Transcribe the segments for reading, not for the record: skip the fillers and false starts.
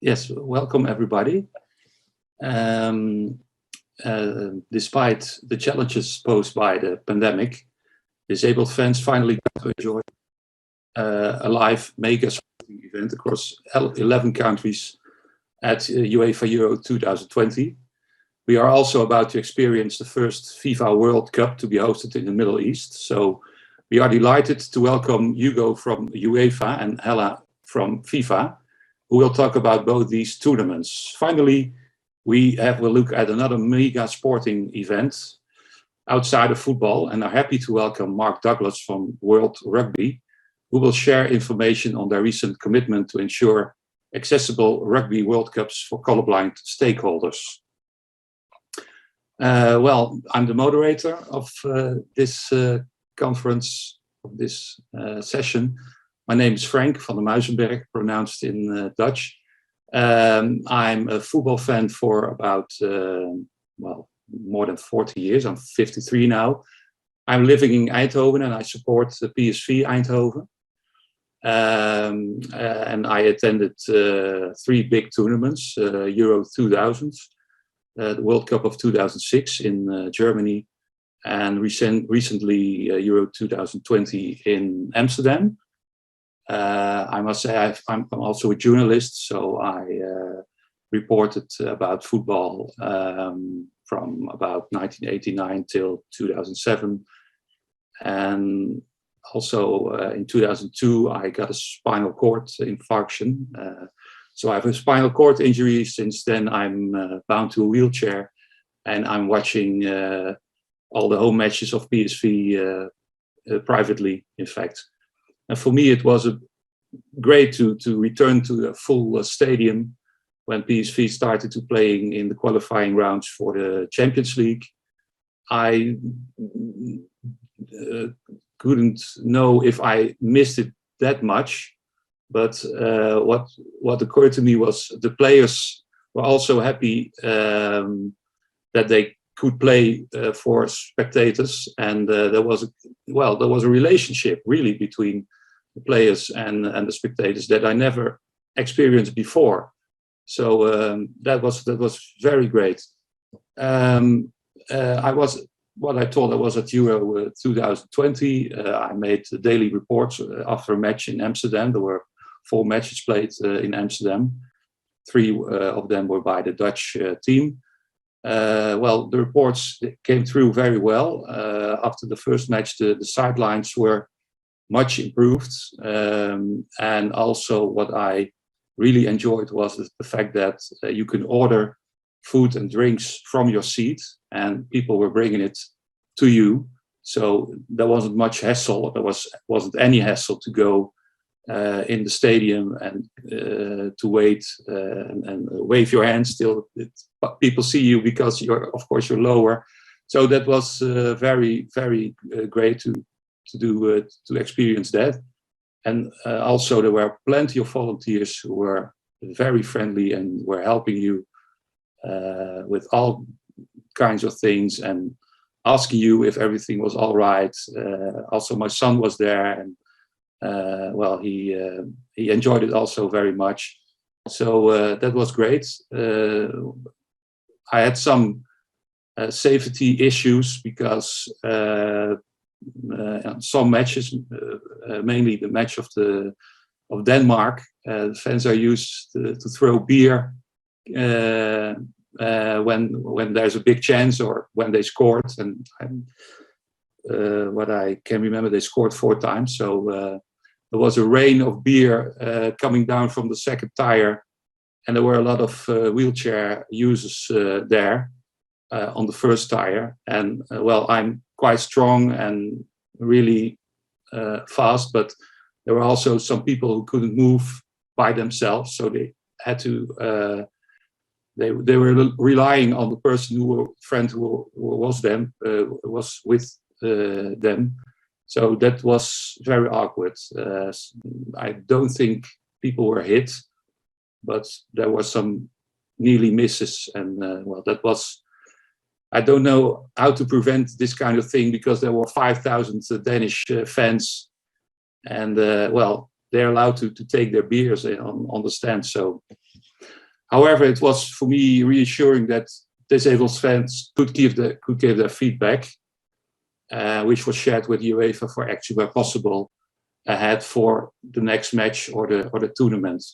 Yes, welcome everybody. Despite the challenges posed by the pandemic, disabled fans finally got to enjoy a live mega sporting event across 11 countries at UEFA Euro 2020. We are also about to experience the first FIFA World Cup to be hosted in the Middle East. So we are delighted to welcome Hugo from UEFA and Hella from FIFA, who will talk about both these tournaments. Finally, we have a look at another mega sporting event outside of football and are happy to welcome Mark Douglas from World Rugby, who will share information on their recent commitment to ensure accessible Rugby World Cups for colorblind stakeholders. Well, I'm the moderator of this conference, of this session. My name is Frank van der Muizenberg, pronounced in Dutch. I'm a football fan for about, well, more than 40 years. I'm 53 now. I'm living in Eindhoven and I support the PSV Eindhoven. And I attended 3 big tournaments, Euro 2000, the World Cup of 2006 in Germany, and recently Euro 2020 in Amsterdam. I must say I'm also a journalist, so I reported about football from about 1989 till 2007. And also in 2002, I got a spinal cord infarction. So I have a spinal cord injury. Since then, I'm bound to a wheelchair, and I'm watching all the home matches of PSV privately, in fact. And for me, it was great to return to a full stadium when PSV started to playing in the qualifying rounds for the Champions League. I couldn't know if I missed it that much, but what occurred to me was the players were also happy that they could play for spectators, and there was a relationship really between the players and the spectators that I never experienced before. So that was very great. I was at Euro 2020. I made daily reports after a match in Amsterdam. There were 4 matches played in Amsterdam. 3 of them were by the Dutch team. Well, the reports came through very well. After the first match, the sidelines were much improved. And also what I really enjoyed was the fact that you can order food and drinks from your seat and people were bringing it to you. So there wasn't much hassle. There wasn't any hassle to go in the stadium and to wait and wave your hands till people see you, because of course you're lower. So that was very, very great to experience that. And also there were plenty of volunteers who were very friendly and were helping you with all kinds of things and asking you if everything was all right. Also my son was there, and well, he enjoyed it also very much. So that was great. I had some safety issues because some matches, mainly the match of Denmark, fans are used to throw beer when there's a big chance or when they scored. And what I can remember, they scored 4 times. So there was a rain of beer coming down from the second tire, and there were a lot of wheelchair users there on the first tire. And well, I'm quite strong and really fast, but there were also some people who couldn't move by themselves, so they had to they were relying on the person who was with them. So that was very awkward. I don't think people were hit, but there were some nearly misses, and well, that was. I don't know how to prevent this kind of thing, because there were 5,000 Danish fans, and well, they're allowed to take their beers on the stand. So However, it was for me reassuring that disabled fans could give their feedback, which was shared with UEFA for action where possible ahead for the next match or the tournament.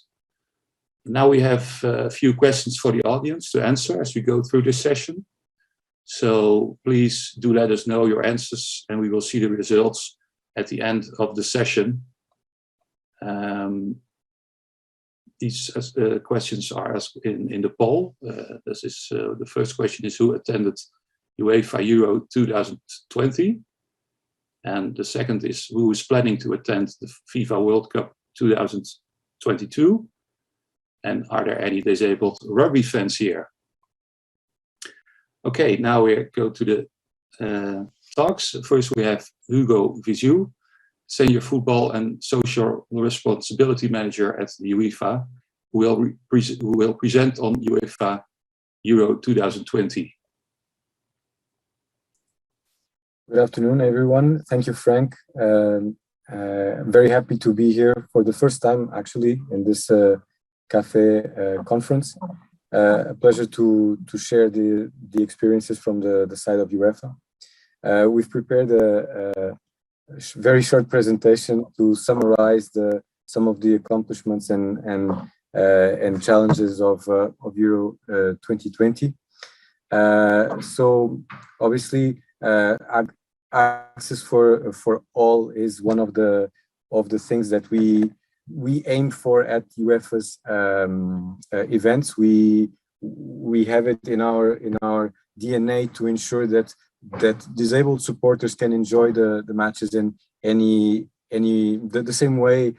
Now we have a few questions for the audience to answer as we go through this session. So please do let us know your answers, and we will see the results at the end of the session. These questions are asked in the poll. The first question is, who attended UEFA Euro 2020? And the second is, who is planning to attend the FIFA World Cup 2022? And are there any disabled rugby fans here? Okay, now we go to the talks. First, we have Hugo Viziu, Senior Football and Social Responsibility Manager at the UEFA, who will present on UEFA Euro 2020. Good afternoon, everyone. Thank you, Frank. I'm very happy to be here for the first time, actually, in this CAFE conference. A pleasure to share the experiences from the side of UEFA. We've prepared a very short presentation to summarize some of the accomplishments and challenges of Euro 2020. So obviously, access for all is one of the things that we aim for at UEFA's events. We have it in our DNA to ensure that disabled supporters can enjoy the matches in the same way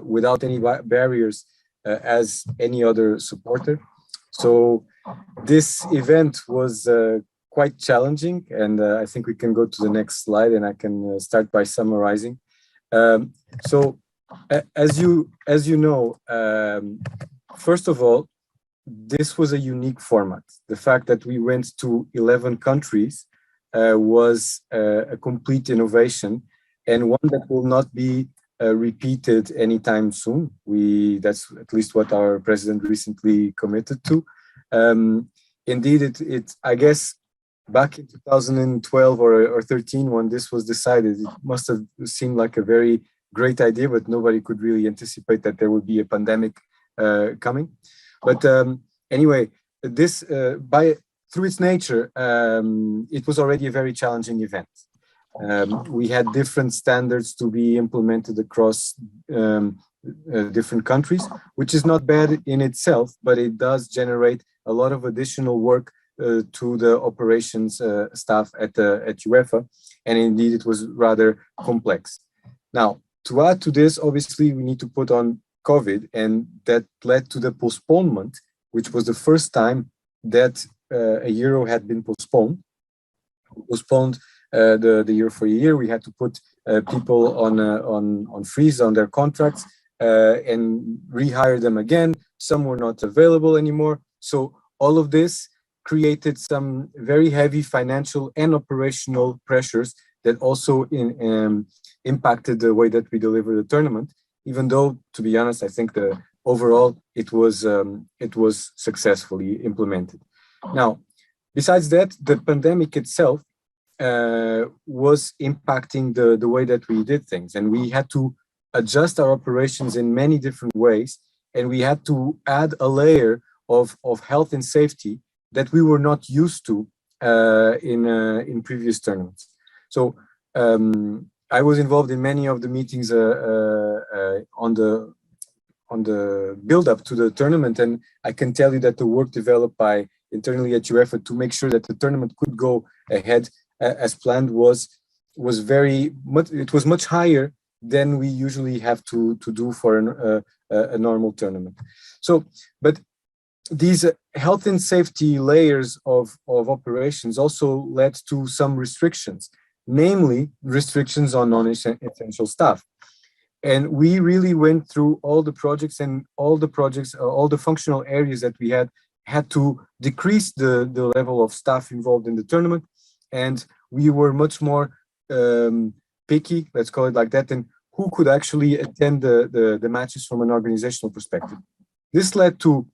without any barriers as any other supporter. So this event was quite challenging, and I think we can go to the next slide, and I can start by summarizing. So as you know, first of all, this was a unique format. The fact that we went to 11 countries was a complete innovation, and one that will not be repeated anytime soon. That's at least what our president recently committed to. Indeed, I guess back in 2012 or 13, when this was decided, it must have seemed like a very great idea, but nobody could really anticipate that there would be a pandemic coming. But anyway, this through its nature, it was already a very challenging event. We had different standards to be implemented across different countries, which is not bad in itself, but it does generate a lot of additional work to the operations staff at UEFA, and indeed it was rather complex. Now, to add to this, obviously we need to put on COVID, and that led to the postponement, which was the first time that a Euro had been postponed the Euro for a year. We had to put people on freeze on their contracts and rehire them again. Some were not available anymore. So all of this created some very heavy financial and operational pressures that also impacted the way that we deliver the tournament. Even though, to be honest, I think overall it was successfully implemented. Now, besides that, the pandemic itself was impacting the way that we did things, and we had to adjust our operations in many different ways, and we had to add a layer of health and safety that we were not used to in previous tournaments. So I was involved in many of the meetings on the build-up to the tournament, and I can tell you that the work developed by internally at UEFA to make sure that the tournament could go ahead as planned was much higher than we usually have to do for a normal tournament. So, but these health and safety layers of operations also led to some restrictions, namely restrictions on non-essential staff. And we really went through all the projects, all the functional areas that we had to decrease the level of staff involved in the tournament. And we were much more picky, let's call it like that, and who could actually attend the matches from an organizational perspective. This led to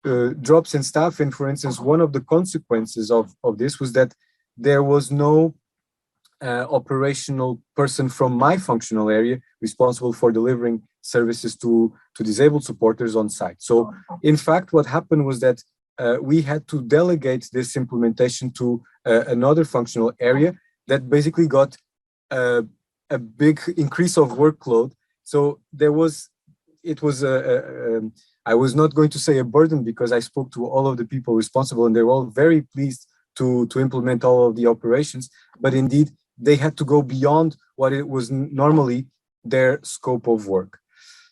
drops in staff. And for instance, one of the consequences of this was that there was no operational person from my functional area responsible for delivering services to disabled supporters on site. So in fact, what happened was that we had to delegate this implementation to another functional area that basically got a big increase of workload. So I was not going to say a burden, because I spoke to all of the people responsible and they were all very pleased to implement all of the operations, but indeed they had to go beyond what it was normally their scope of work.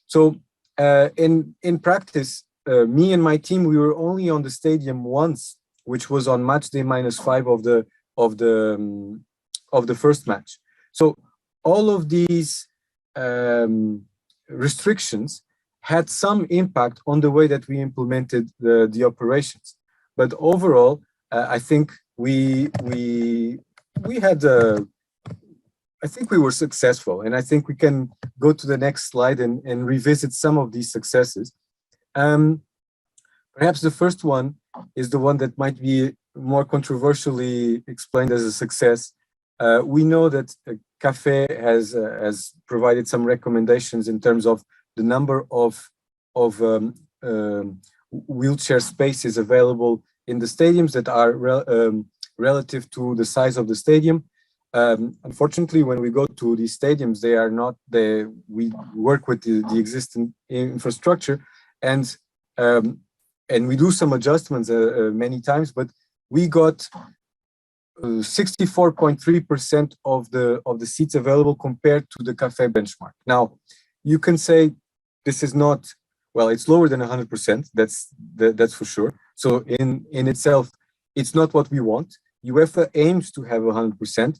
So in practice, me and my team, we were only on the stadium once, which was on match day -5 of the first match. So all of these restrictions had some impact on the way that we implemented the operations. But overall, I think we had I think we were successful, and I think we can go to the next slide and revisit some of these successes. Perhaps the first one is the one that might be more controversially explained as a success. We know that CAFE has provided some recommendations in terms of the number of wheelchair spaces available in the stadiums that are relative to the size of the stadium. Unfortunately, when we go to these stadiums, they are not there. We work with the existing infrastructure, and we do some adjustments many times, but we got 64.3% of the seats available compared to the CAFE benchmark. Now, you can say this is not, well, it's lower than 100%. That's for sure. So in itself, it's not what we want. UEFA aims to have 100%,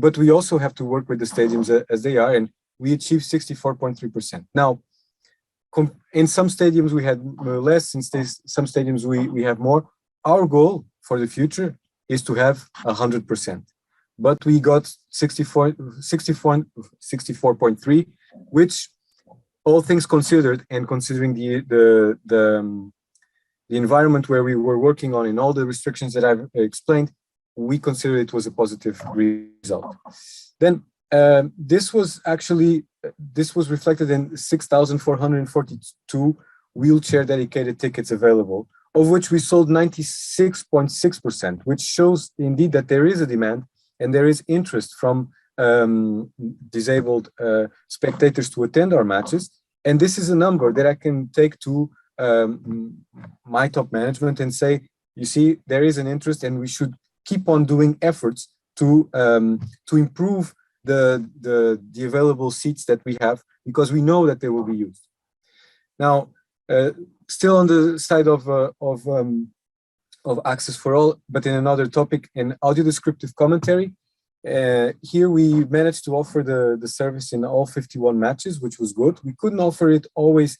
but we also have to work with the stadiums as they are, and we achieved 64.3%. Now, in some stadiums we had less, in some stadiums we have more. Our goal for the future is to have 100%, but we got 64.3, which, all things considered, and considering the environment where we were working on and all the restrictions that I've explained, we consider it was a positive result. Then this was reflected in 6,442 wheelchair dedicated tickets available, of which we sold 96.6%, which shows indeed that there is a demand and there is interest from disabled spectators to attend our matches. And this is a number that I can take to my top management and say, you see, there is an interest, and we should keep on doing efforts to improve the available seats that we have, because we know that they will be used. Now, still on the side of access for all, but in another topic, in audio descriptive commentary, here we managed to offer the service in all 51 matches, which was good. We couldn't offer it always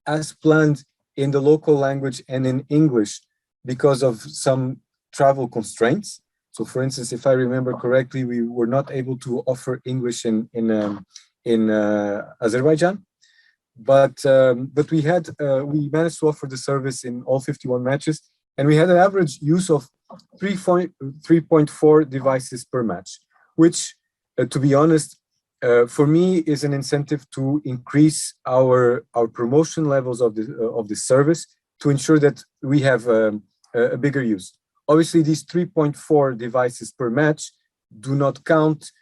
as planned in the local language and in English because of some travel constraints. So for instance, if I remember correctly, we were not able to offer English in Azerbaijan, but we managed to offer the service in all 51 matches, and we had an average use of 3.4 devices per match, which, to be honest, for me is an incentive to increase our promotion levels of the service, to ensure that we have a bigger use. Obviously, these 3.4 devices per match do not count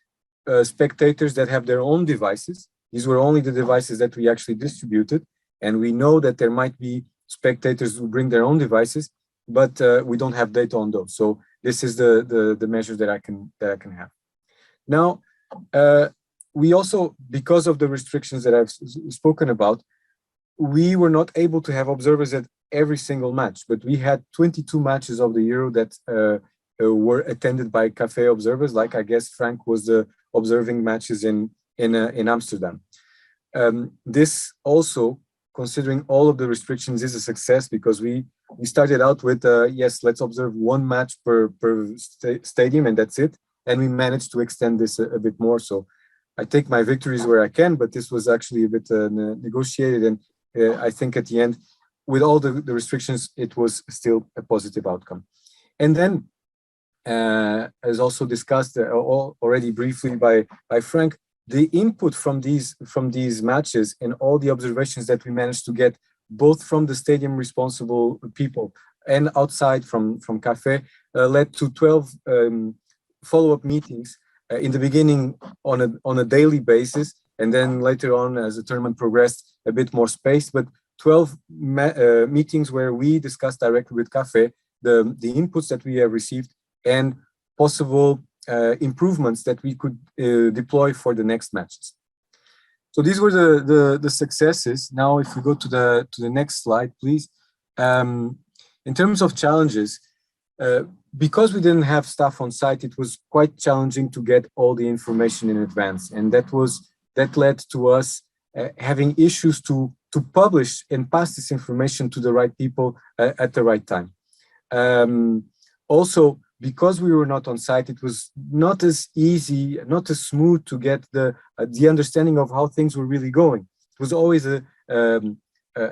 spectators that have their own devices. These were only the devices that we actually distributed, and we know that there might be spectators who bring their own devices, but we don't have data on those. So this is the measure that I can have. Now, we also, because of the restrictions that I've spoken about, we were not able to have observers at every single match, but we had 22 matches of the Euro that were attended by CAFE observers, like I guess Frank was observing matches in Amsterdam. This also, considering all of the restrictions, is a success, because we started out with yes, let's observe one match per stadium, and that's it, and we managed to extend this a bit more. So I take my victories where I can, but this was actually a bit negotiated, and I think at the end with all the restrictions, it was still a positive outcome. And then, as also discussed already briefly by Frank, the input from these matches and all the observations that we managed to get, both from the stadium responsible people and outside from CAFE, led to 12 follow-up meetings in the beginning on a daily basis, and then later on, as the tournament progressed, a bit more spaced, but 12 meetings where we discussed directly with CAFE the inputs that we have received and possible improvements that we could deploy for the next matches. So these were the successes. Now, if we go to the next slide, please. In terms of challenges, because we didn't have staff on site, it was quite challenging to get all the information in advance, and that led to us having issues to publish and pass this information to the right people at the right time. Also, because we were not on site, it was not as easy, not as smooth to get the understanding of how things were really going. It was always a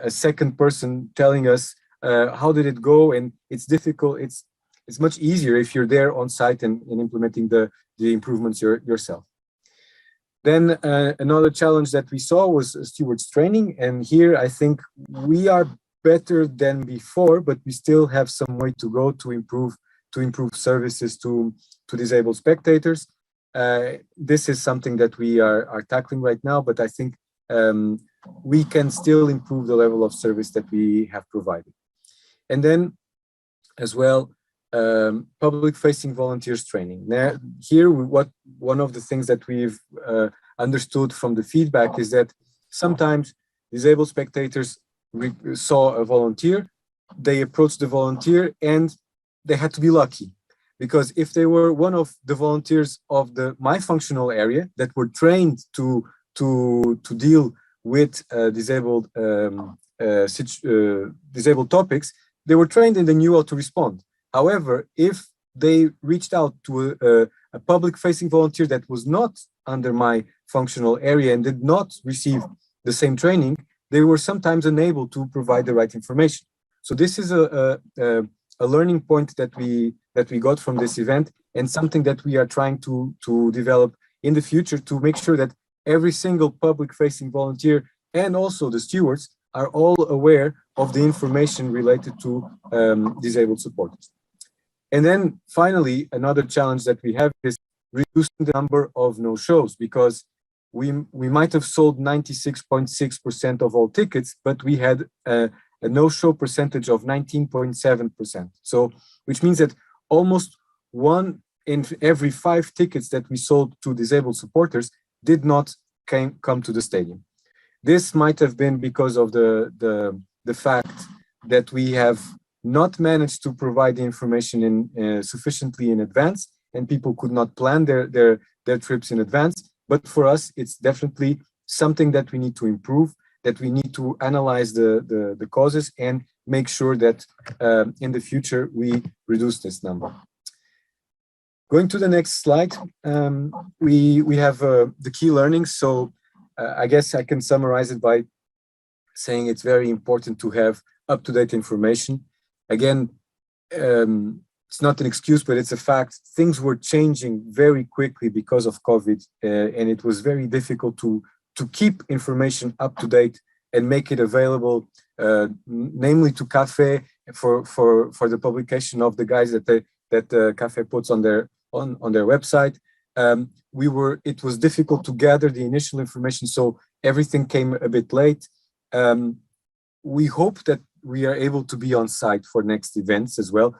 second person telling us how did it go, and it's difficult. It's much easier if you're there on site and implementing the improvements yourself. Then another challenge that we saw was stewards training, and here I think we are better than before, but we still have some way to go to improve services to disabled spectators. This is something that we are tackling right now, but I think we can still improve the level of service that we have provided. And then as well, public-facing volunteers training. Now, here, one of the things that we've understood from the feedback is that sometimes disabled spectators saw a volunteer, they approached the volunteer, and they had to be lucky, because if they were one of the volunteers of my functional area that were trained to deal with disabled topics, they were trained and they knew how to respond. However, if they reached out to a public-facing volunteer that was not under my functional area and did not receive the same training, they were sometimes unable to provide the right information. So this is a learning point that we got from this event, and something that we are trying to develop in the future to make sure that every single public-facing volunteer and also the stewards are all aware of the information related to disabled supporters. And then finally, another challenge that we have is reducing the number of no-shows, because we might have sold 96.6% of all tickets, but we had a no-show percentage of 19.7%. So, which means that almost 1 in every 5 tickets that we sold to disabled supporters did not come to the stadium. This might have been because of the fact that we have not managed to provide the information sufficiently in advance, and people could not plan their trips in advance. But for us, it's definitely something that we need to improve, that we need to analyze the causes and make sure that in the future we reduce this number. Going to the next slide, we have the key learnings. So I guess I can summarize it by saying it's very important to have up-to-date information. Again, it's not an excuse, but it's a fact. Things were changing very quickly because of COVID, and it was very difficult to keep information up to date and make it available, namely to CAFE for the publication of the guides that CAFE puts on their website. It was difficult to gather the initial information, so everything came a bit late. We hope that we are able to be on site for next events as well,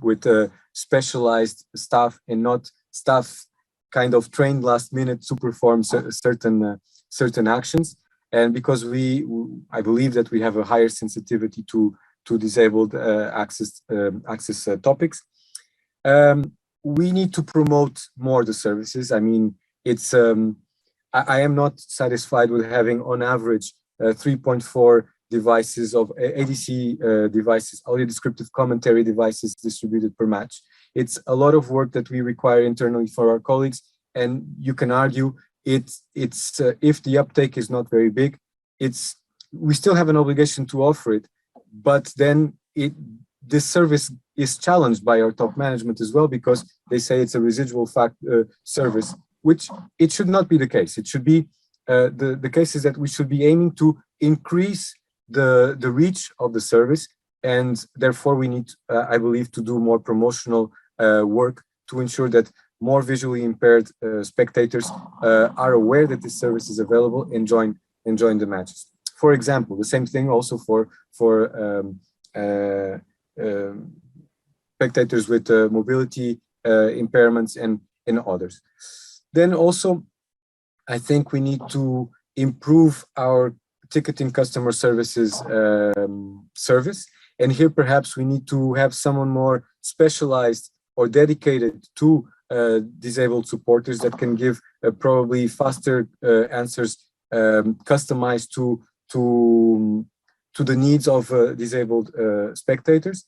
with specialized staff and not staff kind of trained last minute to perform certain actions. And because I believe that we have a higher sensitivity to disabled access topics, we need to promote more the services. I mean, it's I am not satisfied with having on average 3.4 devices of ADC devices, audio descriptive commentary devices distributed per match. It's a lot of work that we require internally for our colleagues, and you can argue it's if the uptake is not very big, it's we still have an obligation to offer it, but then this service is challenged by our top management as well, because they say it's a residual service, which it should not be the case. It should be the case is that we should be aiming to increase the reach of the service, and therefore we need, I believe, to do more promotional work to ensure that more visually impaired spectators are aware that this service is available and join the matches. For example, the same thing also for spectators with mobility impairments and others. Then also, I think we need to improve our ticketing customer services service. And here perhaps we need to have someone more specialized or dedicated to disabled supporters that can give probably faster answers customized to the needs of disabled spectators.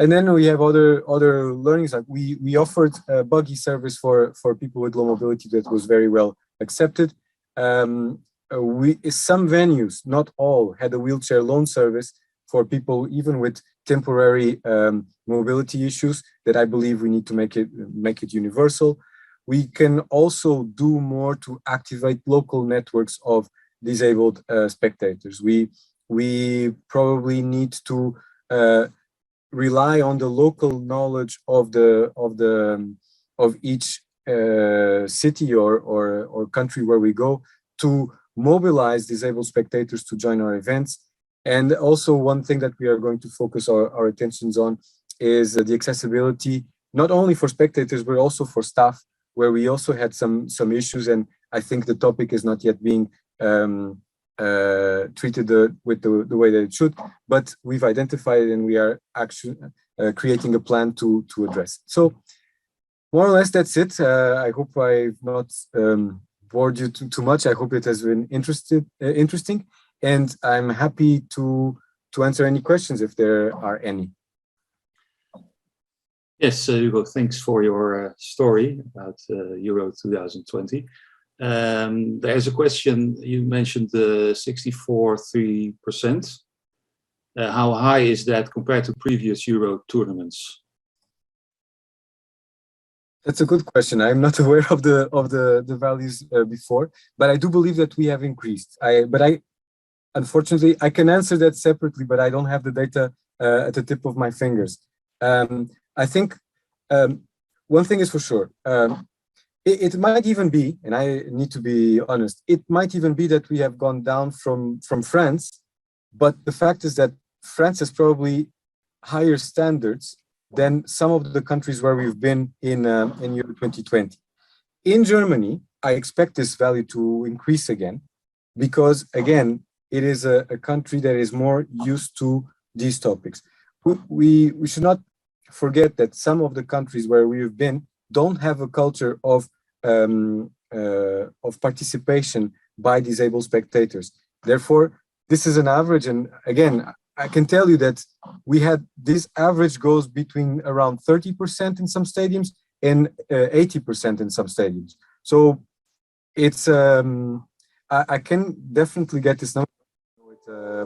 And then we have other learnings. Like we offered a buggy service for people with low mobility that was very well accepted. Some venues, not all, had a wheelchair loan service for people even with temporary mobility issues that I believe we need to make it universal. We can also do more to activate local networks of disabled spectators. We probably need to rely on the local knowledge of each city or country where we go to mobilize disabled spectators to join our events. And also one thing that we are going to focus our attentions on is the accessibility, not only for spectators, but also for staff, where we also had some issues. And I think the topic is not yet being treated with the way that it should, but we've identified it and we are actually creating a plan to address. So more or less, that's it. I hope I've not bored you too much. I hope it has been interesting. And I'm happy to answer any questions if there are any. Yes, Hugo, thanks for your story about Euro 2020. There's a question, you mentioned the 64.3%. How high is that compared to previous Euro tournaments? That's a good question. I'm not aware of the values before, but I do believe that we have increased. Unfortunately, I can answer that separately, but I don't have the data at the tip of my fingers. I think one thing is for sure. It might even be, and I need to be honest, it might even be that we have gone down from France, but the fact is that France has probably higher standards than some of the countries where we've been in Euro 2020. In Germany, I expect this value to increase again, because again, it is a country that is more used to these topics. We should not forget that some of the countries where we've been don't have a culture of participation by disabled spectators. Therefore, this is an average, and again, I can tell you that we had this average goes between around 30% in some stadiums and 80% in some stadiums. So it's I can definitely get this number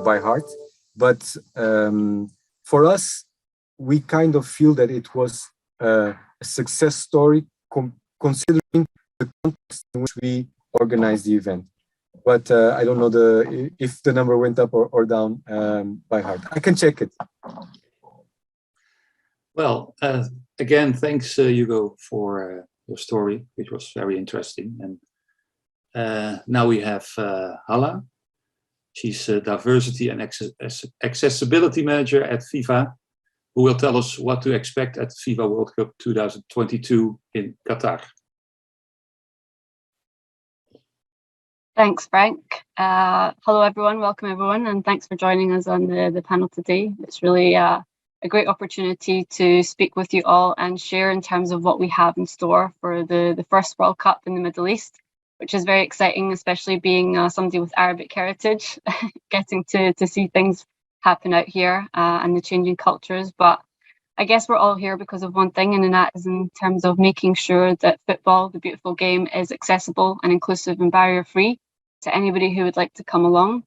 by heart, but for us, we kind of feel that it was a success story considering the context in which we organized the event. But I don't know if the number went up or down by heart. I can check it. Well, again, thanks, Hugo, for your story, which was very interesting. And now we have Hala. She's a diversity and accessibility manager at FIFA, who will tell us what to expect at FIFA World Cup 2022 in Qatar. Thanks, Frank. Hello, everyone. Welcome, everyone. And thanks for joining us on the panel today. It's really a great opportunity to speak with you all and share in terms of what we have in store for the first World Cup in the Middle East, which is very exciting, especially being somebody with Arabic heritage, getting to see things happen out here and the changing cultures. But I guess we're all here because of one thing, and that is in terms of making sure that football, the beautiful game, is accessible and inclusive and barrier-free to anybody who would like to come along.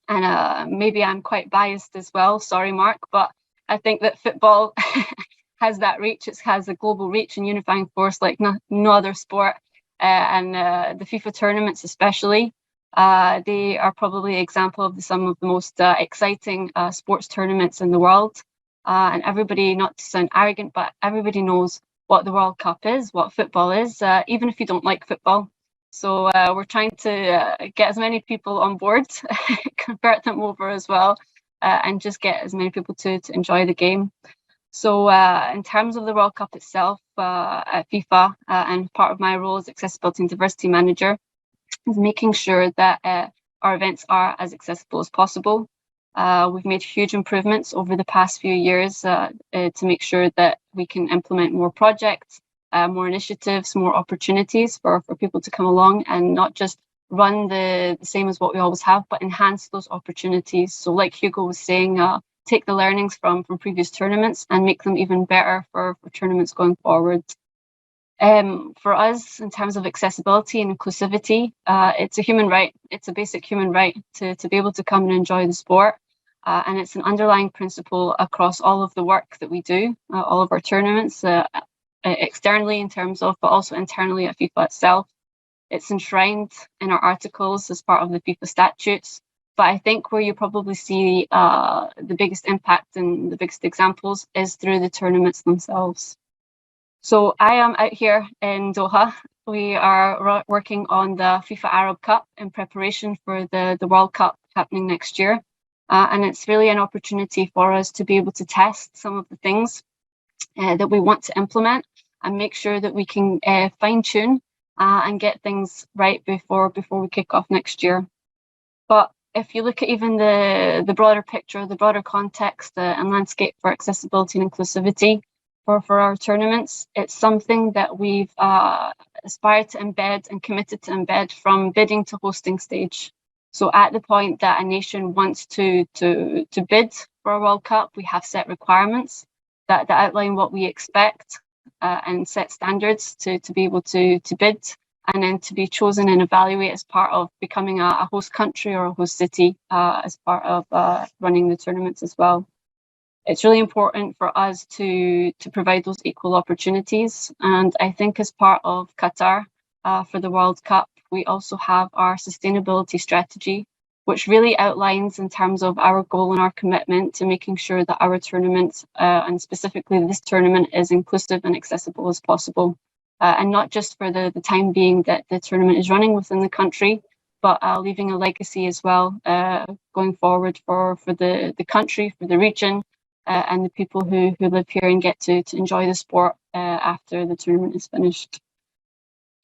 And maybe I'm quite biased as well, sorry Mark, but I think that football has that reach. It has a global reach and unifying force like no other sport. And the FIFA tournaments especially, they are probably an example of some of the most exciting sports tournaments in the world. And everybody, not to sound arrogant, but everybody knows what the World Cup is, what football is, even if you don't like football. So we're trying to get as many people on board, convert them over as well, and just get as many people to enjoy the game. So in terms of the World Cup itself at FIFA, and part of my role as Accessibility and Diversity Manager is making sure that our events are as accessible as possible. We've made huge improvements over the past few years to make sure that we can implement more projects, more initiatives, more opportunities for people to come along and not just run the same as what we always have, but enhance those opportunities. So like Hugo was saying, take the learnings from previous tournaments and make them even better for tournaments going forward. For us, in terms of accessibility and inclusivity, it's a human right. It's a basic human right to be able to come and enjoy the sport. And it's an underlying principle across all of the work that we do, all of our tournaments, externally in terms of, but also internally at FIFA itself. It's enshrined in our articles as part of the FIFA statutes. But I think where you probably see the biggest impact and the biggest examples is through the tournaments themselves. So I am out here in Doha. We are working on the FIFA Arab Cup in preparation for the World Cup happening next year. And it's really an opportunity for us to be able to test some of the things that we want to implement and make sure that we can fine tune and get things right before we kick off next year. But if you look at even the broader picture, the broader context and landscape for accessibility and inclusivity for our tournaments, it's something that we've aspired to embed and committed to embed from bidding to hosting stage. So at the point that a nation wants to bid for a World Cup, we have set requirements that outline what we expect and set standards to be able to bid and then to be chosen and evaluated as part of becoming a host country or a host city as part of running the tournaments as well. It's really important for us to provide those equal opportunities. And I think as part of Qatar for the World Cup, we also have our sustainability strategy, which really outlines in terms of our goal and our commitment to making sure that our tournament, and specifically this tournament, is inclusive and accessible as possible. And not just for the time being that the tournament is running within the country, but leaving a legacy as well going forward for the country, for the region, and the people who live here and get to enjoy the sport after the tournament is finished.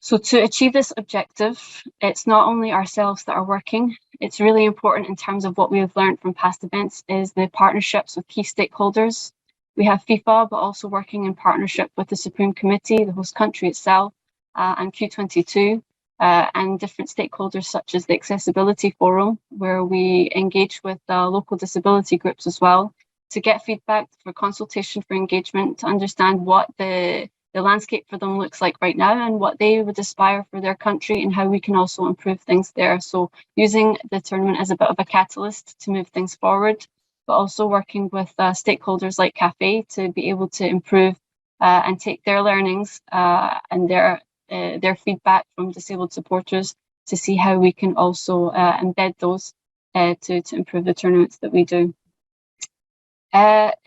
So to achieve this objective, it's not only ourselves that are working. It's really important in terms of what we have learned from past events is the partnerships with key stakeholders. We have FIFA, but also working in partnership with the Supreme Committee, the host country itself, and Q22, and different stakeholders such as the Accessibility Forum, where we engage with local disability groups as well, to get feedback, for consultation, for engagement, to understand what the landscape for them looks like right now and what they would aspire for their country and how we can also improve things there. So using the tournament as a bit of a catalyst to move things forward, but also working with stakeholders like CAFE to be able to improve and take their learnings and their feedback from disabled supporters to see how we can also embed those to improve the tournaments that we do.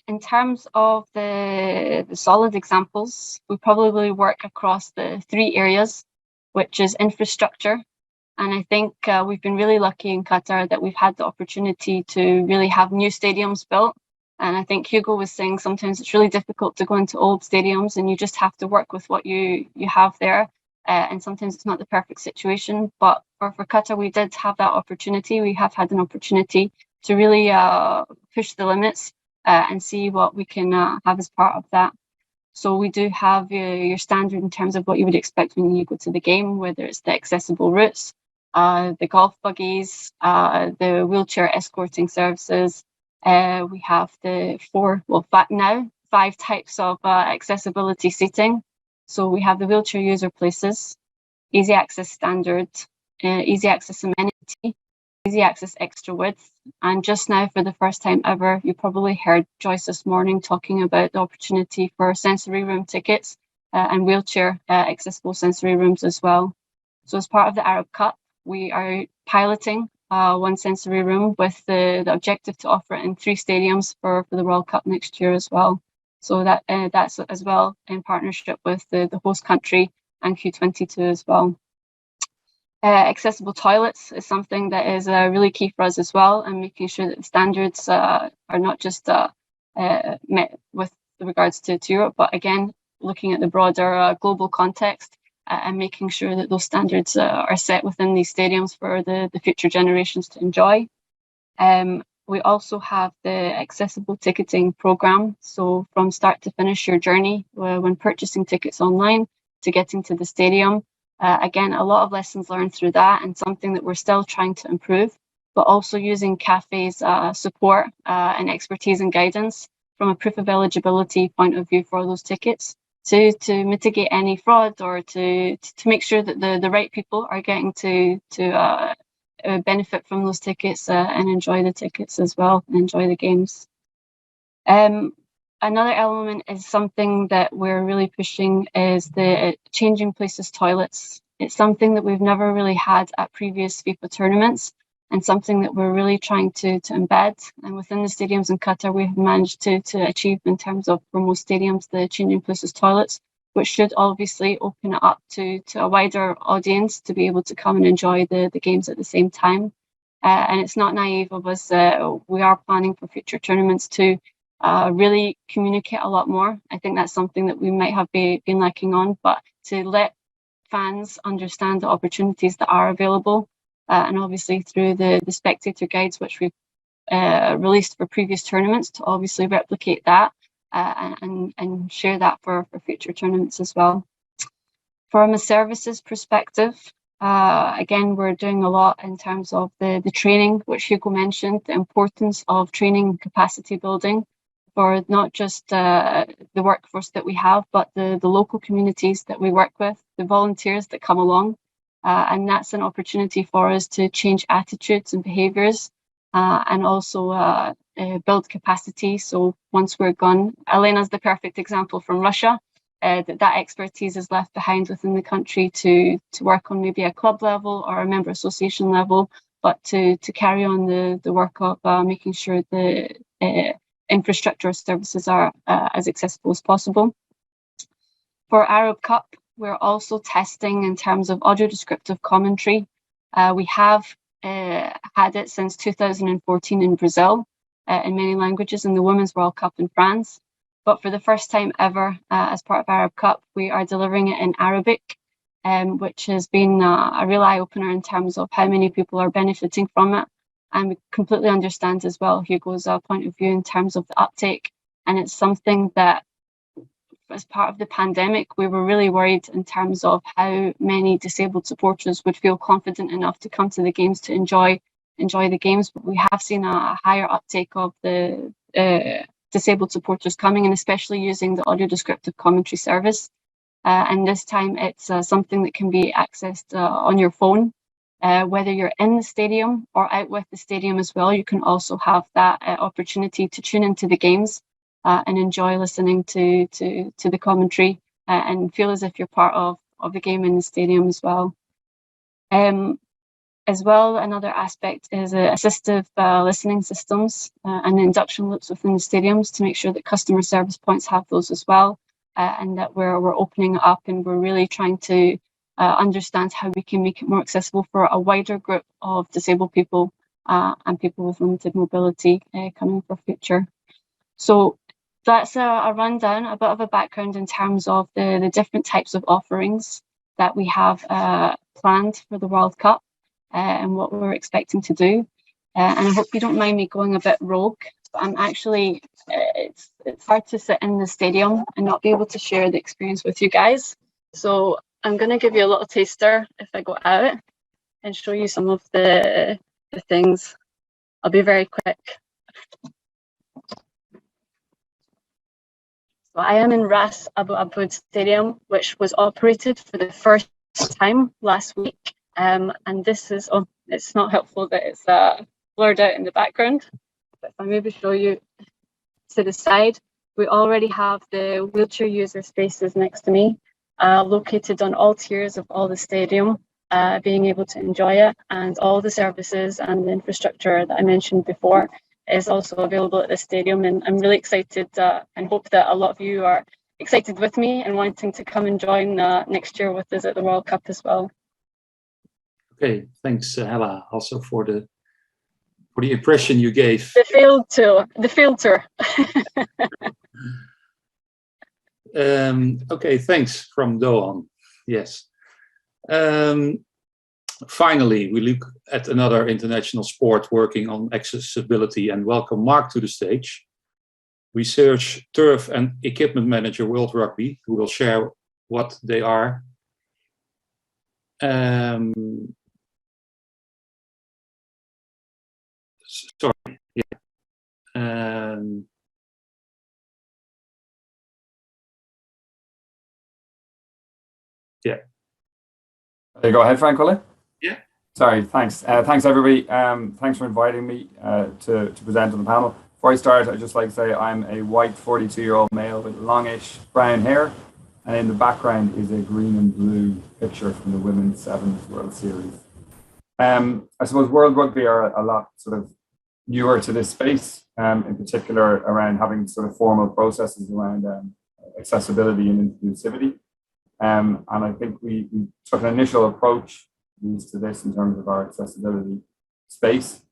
In terms of the solid examples, we probably work across the 3 areas, which is infrastructure. And I think we've been really lucky in Qatar that we've had the opportunity to really have new stadiums built. And I think Hugo was saying sometimes it's really difficult to go into old stadiums and you just have to work with what you have there. And sometimes it's not the perfect situation. But for Qatar, we did have that opportunity. We have had an opportunity to really push the limits and see what we can have as part of that. So we do have your standard in terms of what you would expect when you go to the game, whether it's the accessible routes, the golf buggies, the wheelchair escorting services. We have the 5 types of accessibility seating. So we have the wheelchair user places, easy access standard, easy access amenity, easy access extra width. And just now, for the first time ever, you probably heard Joyce this morning talking about the opportunity for sensory room tickets and wheelchair accessible sensory rooms as well. So as part of the Arab Cup, we are piloting one sensory room with the objective to offer it in 3 stadiums for the World Cup next year as well. So that's as well in partnership with the host country and Q22 as well. Accessible toilets is something that is really key for us as well, and making sure that the standards are not just met with regards to Europe, but again, looking at the broader global context and making sure that those standards are set within these stadiums for the future generations to enjoy. We also have the accessible ticketing program. So from start to finish your journey, when purchasing tickets online to getting to the stadium, again, a lot of lessons learned through that, and something that we're still trying to improve, but also using CAFE's support and expertise and guidance from a proof of eligibility point of view for those tickets to mitigate any fraud, or to make sure that the right people are getting to benefit from those tickets and enjoy the tickets as well, and enjoy the games. Another element is something that we're really pushing is the changing places toilets. It's something that we've never really had at previous FIFA tournaments, and something that we're really trying to embed. And within the stadiums in Qatar, we've managed to achieve, in terms of, for most stadiums, the changing places toilets, which should obviously open it up to a wider audience to be able to come and enjoy the games at the same time. And it's not naive of us. We are planning for future tournaments to really communicate a lot more. I think that's something that we might have been lacking on, but to let fans understand the opportunities that are available, and obviously through the spectator guides, which we've released for previous tournaments, to obviously replicate that and share that for future tournaments as well. From a services perspective, again, we're doing a lot in terms of the training, which Hugo mentioned, the importance of training and capacity building for not just the workforce that we have, but the local communities that we work with, the volunteers that come along. And that's an opportunity for us to change attitudes and behaviours, and also build capacity. So once we're gone, Elena's the perfect example from Russia, that expertise is left behind within the country to work on maybe a club level or a member association level, but to carry on the work of making sure the infrastructure services are as accessible as possible. For Arab Cup, we're also testing in terms of audio descriptive commentary. We have had it since 2014 in Brazil, in many languages, in the Women's World Cup in France. But for the first time ever, as part of Arab Cup, we are delivering it in Arabic, which has been a real eye-opener in terms of how many people are benefiting from it. And we completely understand as well Hugo's point of view in terms of the uptake. And it's something that, as part of the pandemic, we were really worried in terms of how many disabled supporters would feel confident enough to come to the games to enjoy the games. But we have seen a higher uptake of the disabled supporters coming, and especially using the audio descriptive commentary service. And this time it's something that can be accessed on your phone, whether you're in the stadium or out with the stadium as well. You can also have that opportunity to tune into the games and enjoy listening to the commentary and feel as if you're part of the game in the stadium as well. As well, another aspect is assistive listening systems and induction loops within the stadiums to make sure that customer service points have those as well, and that we're opening it up, and we're really trying to understand how we can make it more accessible for a wider group of disabled people and people with limited mobility coming for future. So that's a rundown, a bit of a background in terms of the different types of offerings that we have planned for the World Cup and what we're expecting to do. And I hope you don't mind me going a bit rogue, but I'm actually, it's hard to sit in the stadium and not be able to share the experience with you guys. So I'm going to give you a little taster if I go out and show you some of the things. I'll be very quick. So I am in Ras Abu Abud Stadium, which was operated for the first time last week. And this is it's not helpful that it's blurred out in the background. But if I maybe show you to the side, we already have the wheelchair user spaces next to me, located on all tiers of all the stadium, being able to enjoy it, and all the services and the infrastructure that I mentioned before is also available at the stadium. And I'm really excited and hope that a lot of you are excited with me and wanting to come and join next year with us at the World Cup as well. Okay, thanks, Hella, also for the impression you gave. The field tour. Okay, thanks from Doan. Yes. Finally, we look at another international sport working on accessibility and welcome Mark to the stage. Research Turf and Equipment Manager World Rugby, who will share what they are. Sorry. Yeah. Yeah. There you go ahead, Frank, will you? Yeah. Sorry, thanks. Thanks, everybody. Thanks for inviting me to present on the panel. Before I start, I'd just like to say I'm a white 42-year-old male with longish brown hair, and in the background is a green and blue picture from the Women's Sevens World Series. I suppose World Rugby are a lot sort of newer to this space, in particular around having sort of formal processes around accessibility and inclusivity. And I think we took an initial approach to this in terms of our accessibility space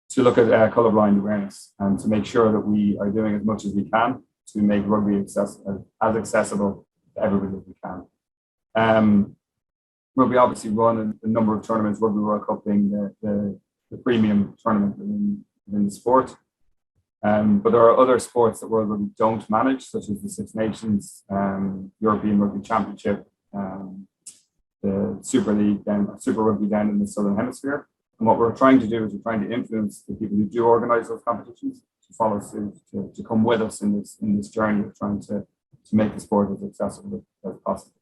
to look at colourblind awareness and to make sure that we are doing as much as we can to make rugby as accessible to everybody as we can. Rugby obviously run a number of tournaments, Rugby World Cup being the premium tournament in the sport. But there are other sports that World Rugby don't manage, such as the Six Nations, European Rugby Championship, the Super League, Super Rugby down in the Southern Hemisphere. And what we're trying to do is we're trying to influence the people who do organise those competitions to follow suit, to come with us in this journey of trying to make the sport as accessible as possible.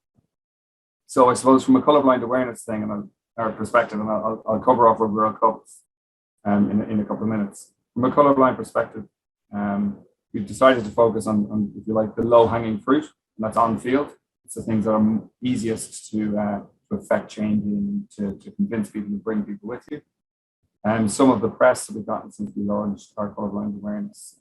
So I suppose from a colourblind awareness thing and our perspective, and I'll cover off Rugby World Cups in a couple of minutes. From a colourblind perspective, we've decided to focus on, if you like, the low-hanging fruit, and that's on field. It's the things that are easiest to affect change and to convince people, to bring people with you. And some of the press that we've gotten since we launched our colourblind awareness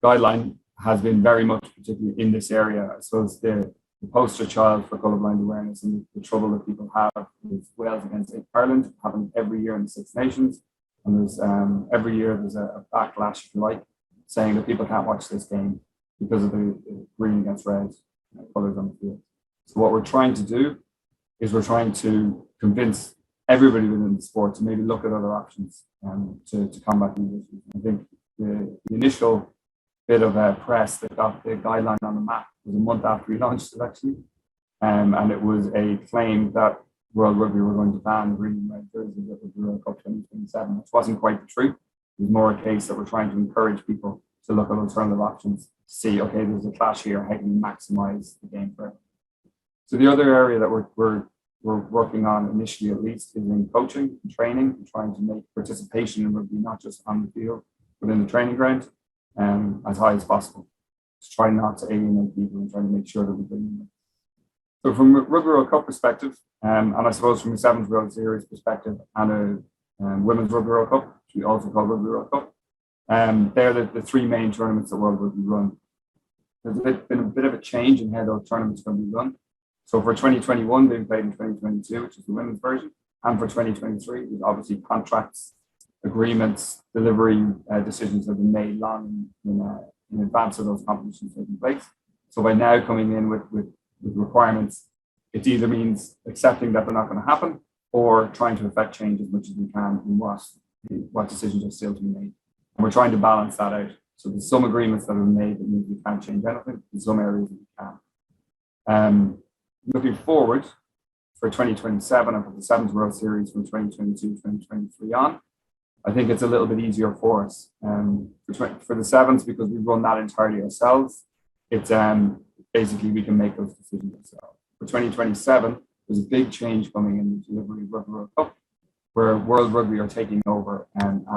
guideline has been very much particularly in this area. I suppose the poster child for colourblind awareness and the trouble that people have is Wales against Ireland, happening every year in the Six Nations. And there's every year there's a backlash, if you like, saying that people can't watch this game because of the green against red colours on the field. So what we're trying to do is we're trying to convince everybody within the sport to maybe look at other options to combat these issues. I think the initial bit of press that got the guideline on the map was a month after we launched it, actually. And it was a claim that World Rugby were going to ban green and red jerseys at the World Cup 2027, which wasn't quite the truth. It was more a case that we're trying to encourage people to look at alternative options, to see, okay, there's a clash here, how can we maximise the game for it? So the other area that we're working on initially, at least, is in coaching and training, and trying to make participation in rugby not just on the field, but in the training ground, as high as possible. To try not to alienate people and try to make sure that we bring them. So from a Rugby World Cup perspective, and I suppose from a Sevens World Series perspective and a Women's Rugby World Cup, which we also call Rugby World Cup, they're the three main tournaments that World Rugby run. There's been a bit of a change in how those tournaments are going to be run. So for 2021, being played in 2022, which is the women's version, and for 2023, there's obviously contracts, agreements, delivery decisions have been made long in advance of those competitions taking place. So by now coming in with requirements, it either means accepting that they're not going to happen or trying to affect change as much as we can in what decisions are still to be made. And we're trying to balance that out. So there's some agreements that are made that means we can't change anything, in some areas that we can. Looking forward for 2027 and for the Sevens World Series from 2022, 2023 on, I think it's a little bit easier for us. For the Sevens, because we run that entirely ourselves, it's basically we can make those decisions ourselves. For 2027, there's a big change coming in the delivery of Rugby World Cup, where World Rugby are taking over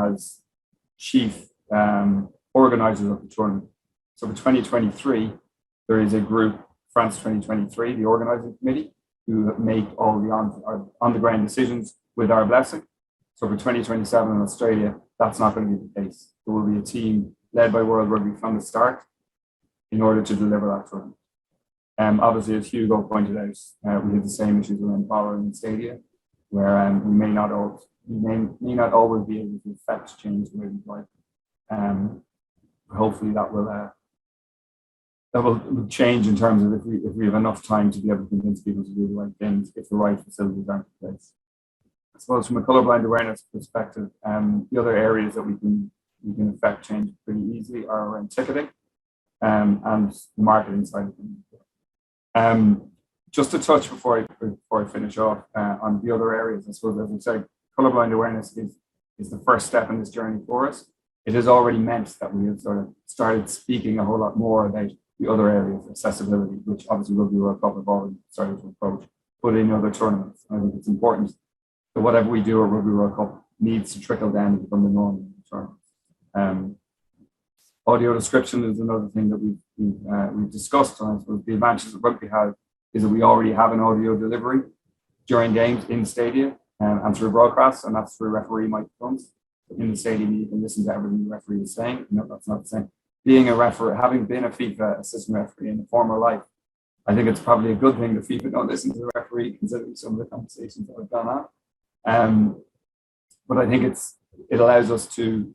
as chief organisers of the tournament. So for 2023, there is a group, France 2023, the organising committee, who make all the on-the-ground decisions with our blessing. So for 2027 in Australia, that's not going to be the case. There will be a team led by World Rugby from the start in order to deliver that tournament. Obviously, as Hugo pointed out, we have the same issues around power in the stadia, where we may not always be able to affect change the way we'd like. Hopefully, that will change in terms of if we have enough time to be able to convince people to do the right things if the right facilities aren't in place. I suppose from a colourblind awareness perspective, the other areas that we can affect change pretty easily are around ticketing and the marketing side of things. Just to touch before I finish off on the other areas, I suppose, as we said, colourblind awareness is the first step in this journey for us. It has already meant that we have sort of started speaking a whole lot more about the other areas, accessibility, which obviously Rugby World Cup have already started to approach, but in other tournaments. I think it's important that whatever we do at Rugby World Cup needs to trickle down and become the norm in the tournament. Audio description is another thing that we've discussed. And I suppose the advantages that rugby have is that we already have an audio delivery during games in stadium and through broadcasts, and that's through referee microphones. In the stadium, you can listen to everything the referee is saying. No, that's not the same. Being a referee, having been a FIFA assistant referee in a former life, I think it's probably a good thing that FIFA don't listen to the referee, considering some of the conversations that have gone on. But I think it allows us to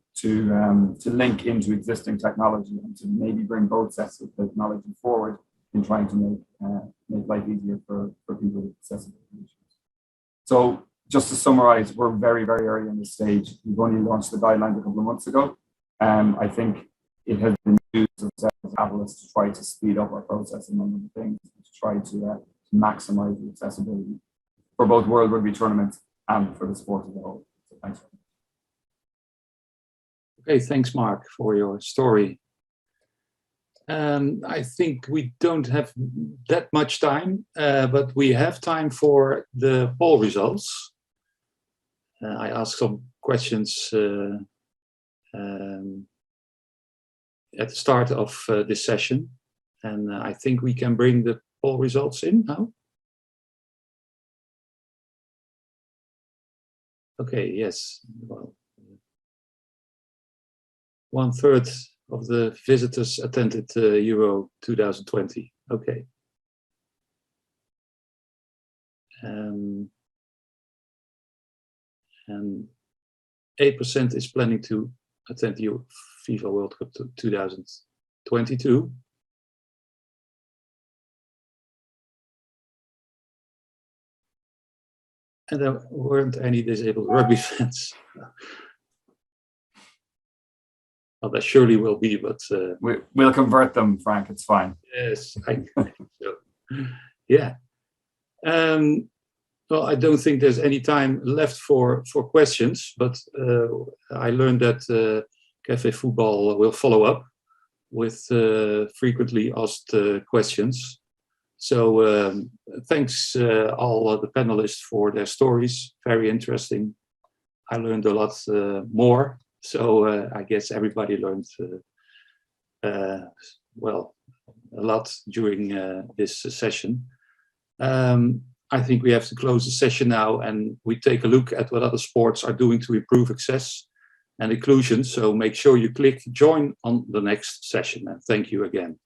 link into existing technology and to maybe bring both sets of technology forward in trying to make life easier for people with accessibility issues. So just to summarize, we're very, very early in this stage. We've only launched the guidelines a couple of months ago. I think it has been used as a catalyst to try to speed up our process, among other things, to try to maximize the accessibility for both World Rugby tournaments and for the sport as a whole. So thanks. Okay, thanks, Mark, for your story. I think we don't have that much time, but we have time for the poll results. I asked some questions at the start of this session, and I think we can bring the poll results in now. Okay, yes. Well, 1/3 of the visitors attended Euro 2020. Okay. And 8% is planning to attend the FIFA World Cup 2022. And there weren't any disabled rugby fans. Well, there surely will be, but we'll convert them, Frank. It's fine. Yes, I think so. Yeah. Well, I don't think there's any time left for questions, but I learned that Café Football will follow up with frequently asked questions. So thanks all the panelists for their stories. Very interesting. I learned a lot more. So I guess everybody learned, well, a lot during this session. I think we have to close the session now, and we take a look at what other sports are doing to improve access and inclusion. So make sure you click join on the next session, and thank you again.